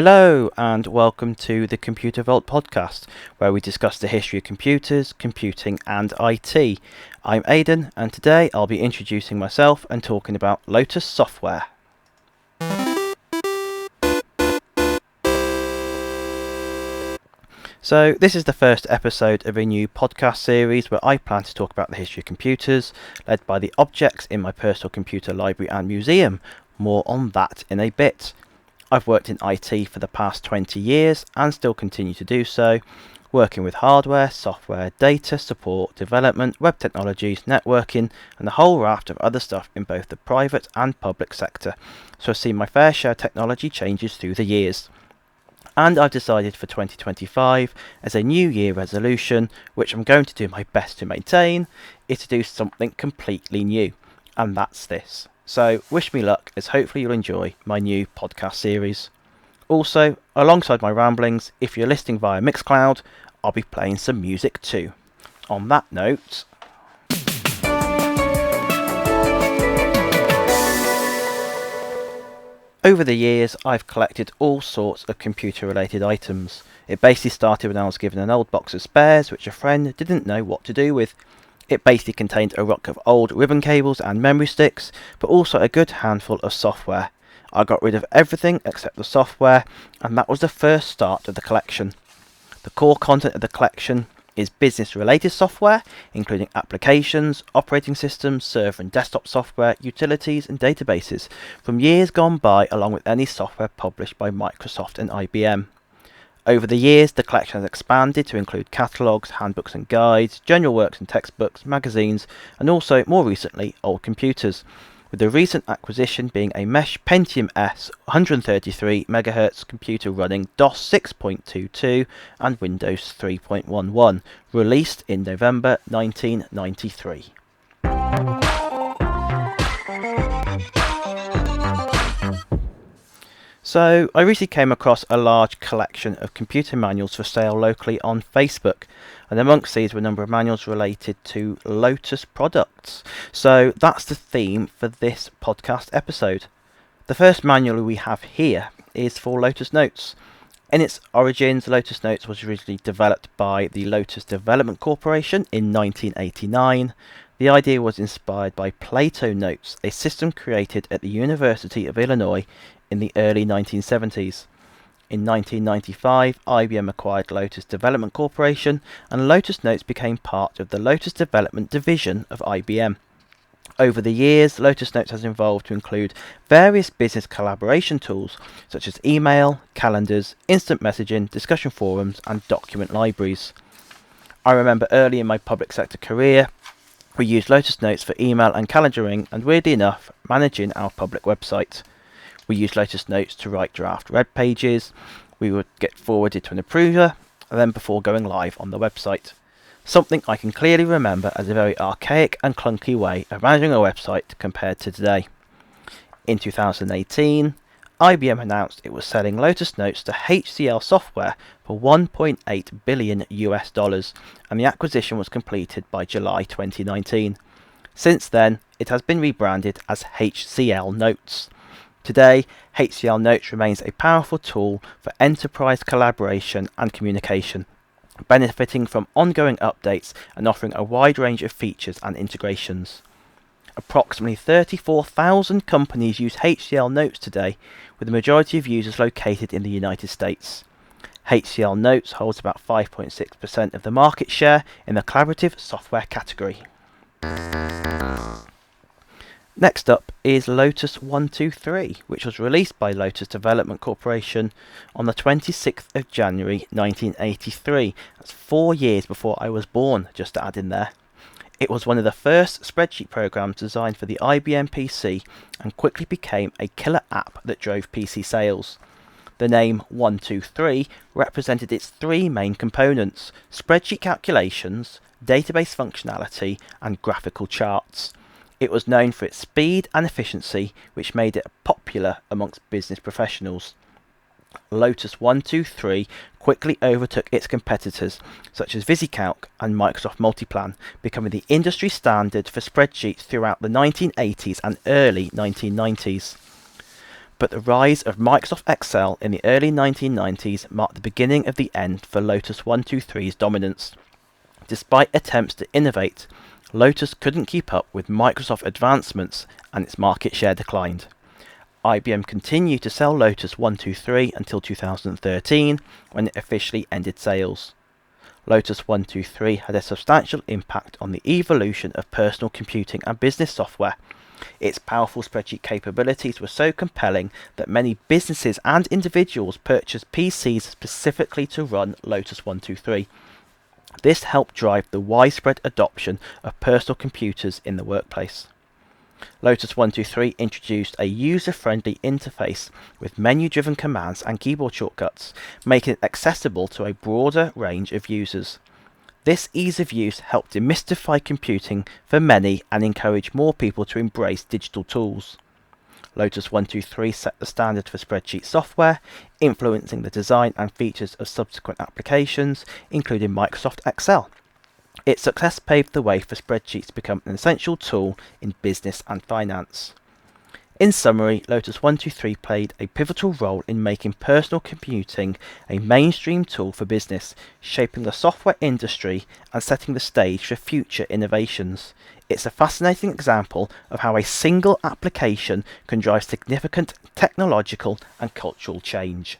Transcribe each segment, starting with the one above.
Hello and welcome to the Computer Vault podcast, where we discuss the history of computers, computing and IT. I'm Aidan and today I'll be introducing myself and talking about Lotus software. So this is the first episode of a new podcast series where I plan to talk about the history of computers, led by the objects in my personal computer library and museum. More on that in a bit. I've worked in IT for the past 20 years and still continue to do so, working with hardware, software, data, support, development, web technologies, networking and a whole raft of other stuff in both the private and public sector, so I've seen my fair share of technology changes through the years. And I've decided for 2025 as a New Year resolution, which I'm going to do my best to maintain, is to do something completely new, and that's this. So wish me luck, as hopefully you'll enjoy my new podcast series. Also, alongside my ramblings, if you're listening via Mixcloud, I'll be playing some music too. On that note, over the years I've collected all sorts of computer related items. It basically started when I was given an old box of spares which a friend didn't know what to do with. It basically contained a ruck of old ribbon cables and memory sticks, but also a good handful of software. I got rid of everything except the software, and that was the first start of the collection. The core content of the collection is business-related software, including applications, operating systems, server and desktop software, utilities and databases, from years gone by, along with any software published by Microsoft and IBM. Over the years, the collection has expanded to include catalogues, handbooks and guides, general works and textbooks, magazines, and also, more recently, old computers, with the recent acquisition being a Mesh Pentium S 133MHz computer running DOS 6.22 and Windows 3.11, released in November 1993. So, I recently came across a large collection of computer manuals for sale locally on Facebook, and amongst these were a number of manuals related to Lotus products. So, that's the theme for this podcast episode. The first manual we have here is for Lotus Notes. In its origins, Lotus Notes was originally developed by the Lotus Development Corporation in 1989. The idea was inspired by Plato Notes, a system created at the University of Illinois in the early 1970s. In 1995, IBM acquired Lotus Development Corporation, and Lotus Notes became part of the Lotus Development Division of IBM. Over the years, Lotus Notes has evolved to include various business collaboration tools, such as email, calendars, instant messaging, discussion forums, and document libraries. I remember early in my public sector career, we used Lotus Notes for email and calendaring, and weirdly enough, managing our public website. We used Lotus Notes to write draft web pages. We would get forwarded to an approver, and then before going live on the website. Something I can clearly remember as a very archaic and clunky way of managing a website compared to today. In 2018, IBM announced it was selling Lotus Notes to HCL Software for $1.8 billion, and the acquisition was completed by July 2019. Since then, it has been rebranded as HCL Notes. Today, HCL Notes remains a powerful tool for enterprise collaboration and communication, benefiting from ongoing updates and offering a wide range of features and integrations. Approximately 34,000 companies use HCL Notes today, with the majority of users located in the United States. HCL Notes holds about 5.6% of the market share in the collaborative software category. Next up is Lotus 123, which was released by Lotus Development Corporation on the 26th of January 1983. That's 4 years before I was born, just to add in there. It was one of the first spreadsheet programs designed for the IBM PC and quickly became a killer app that drove PC sales. The name 123 represented its three main components: spreadsheet calculations, database functionality, and graphical charts. It was known for its speed and efficiency, which made it popular amongst business professionals. Lotus 123 quickly overtook its competitors such as VisiCalc and Microsoft Multiplan, becoming the industry standard for spreadsheets throughout the 1980s and early 1990s. But the rise of Microsoft Excel in the early 1990s marked the beginning of the end for Lotus 123's dominance. Despite attempts to innovate, Lotus couldn't keep up with Microsoft advancements and its market share declined. IBM continued to sell Lotus 123 until 2013, when it officially ended sales. Lotus 123 had a substantial impact on the evolution of personal computing and business software. Its powerful spreadsheet capabilities were so compelling that many businesses and individuals purchased PCs specifically to run Lotus 123. This helped drive the widespread adoption of personal computers in the workplace. Lotus 123 introduced a user-friendly interface with menu-driven commands and keyboard shortcuts, making it accessible to a broader range of users. This ease of use helped demystify computing for many and encourage more people to embrace digital tools. Lotus 123 set the standard for spreadsheet software, influencing the design and features of subsequent applications, including Microsoft Excel. Its success paved the way for spreadsheets to become an essential tool in business and finance. In summary, Lotus 123 played a pivotal role in making personal computing a mainstream tool for business, shaping the software industry and setting the stage for future innovations. It's a fascinating example of how a single application can drive significant technological and cultural change.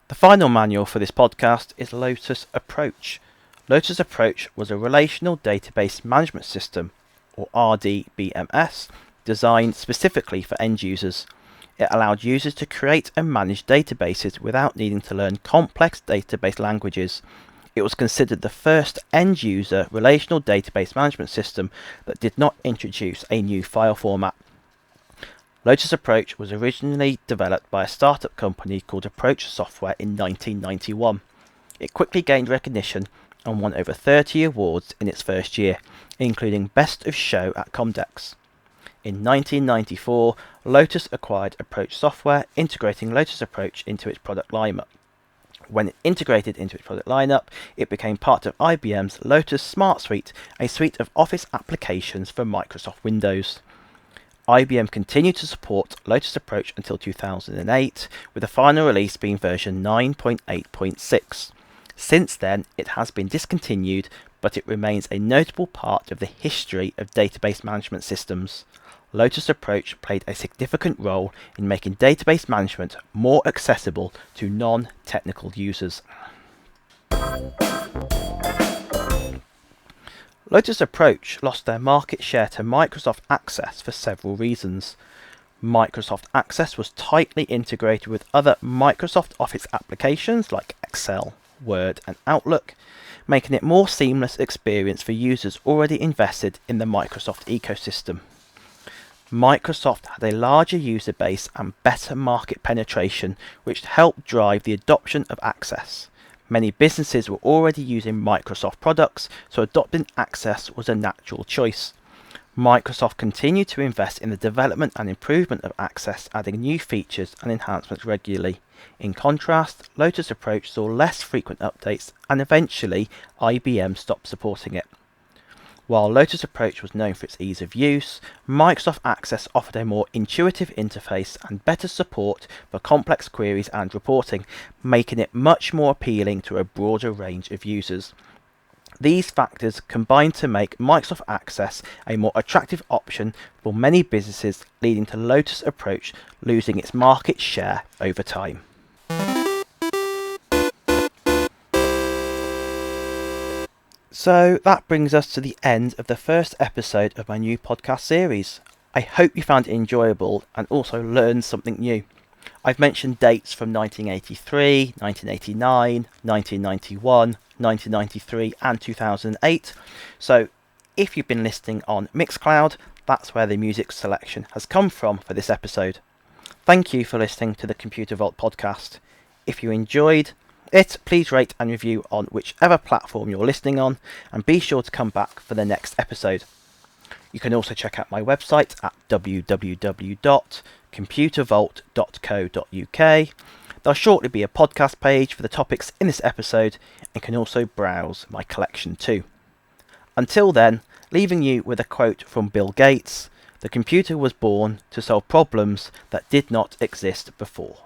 The final manual for this podcast is Lotus Approach. Lotus Approach was a relational database management system, or RDBMS, designed specifically for end users. It allowed users to create and manage databases without needing to learn complex database languages. It was considered the first end-user relational database management system that did not introduce a new file format. Lotus Approach was originally developed by a startup company called Approach Software in 1991. It quickly gained recognition and won over 30 awards in its first year, including Best of Show at Comdex. In 1994, Lotus acquired Approach Software, integrating Lotus Approach into its product lineup. When it integrated into its product lineup, it became part of IBM's Lotus Smart Suite, a suite of Office applications for Microsoft Windows. IBM continued to support Lotus Approach until 2008, with the final release being version 9.8.6. Since then, it has been discontinued, but it remains a notable part of the history of database management systems. Lotus Approach played a significant role in making database management more accessible to non-technical users. Lotus Approach lost their market share to Microsoft Access for several reasons. Microsoft Access was tightly integrated with other Microsoft Office applications like Excel, Word and Outlook, making it a more seamless experience for users already invested in the Microsoft ecosystem. Microsoft had a larger user base and better market penetration, which helped drive the adoption of Access. Many businesses were already using Microsoft products, so adopting Access was a natural choice. Microsoft continued to invest in the development and improvement of Access, adding new features and enhancements regularly. In contrast, Lotus Approach saw less frequent updates, and eventually IBM stopped supporting it. While Lotus Approach was known for its ease of use, Microsoft Access offered a more intuitive interface and better support for complex queries and reporting, making it much more appealing to a broader range of users. These factors combined to make Microsoft Access a more attractive option for many businesses, leading to Lotus Approach losing its market share over time. So that brings us to the end of the first episode of my new podcast series. I hope you found it enjoyable and also learned something new. I've mentioned dates from 1983, 1989, 1991, 1993 and 2008. So if you've been listening on Mixcloud, that's where the music selection has come from for this episode. Thank you for listening to the Computer Vault podcast. If you enjoyed it, please rate and review on whichever platform you're listening on, and be sure to come back for the next episode. You can also check out my website at www.computervault.co.uk. There'll shortly be a podcast page for the topics in this episode, and can also browse my collection too. Until then, leaving you with a quote from Bill Gates: "The computer was born to solve problems that did not exist before."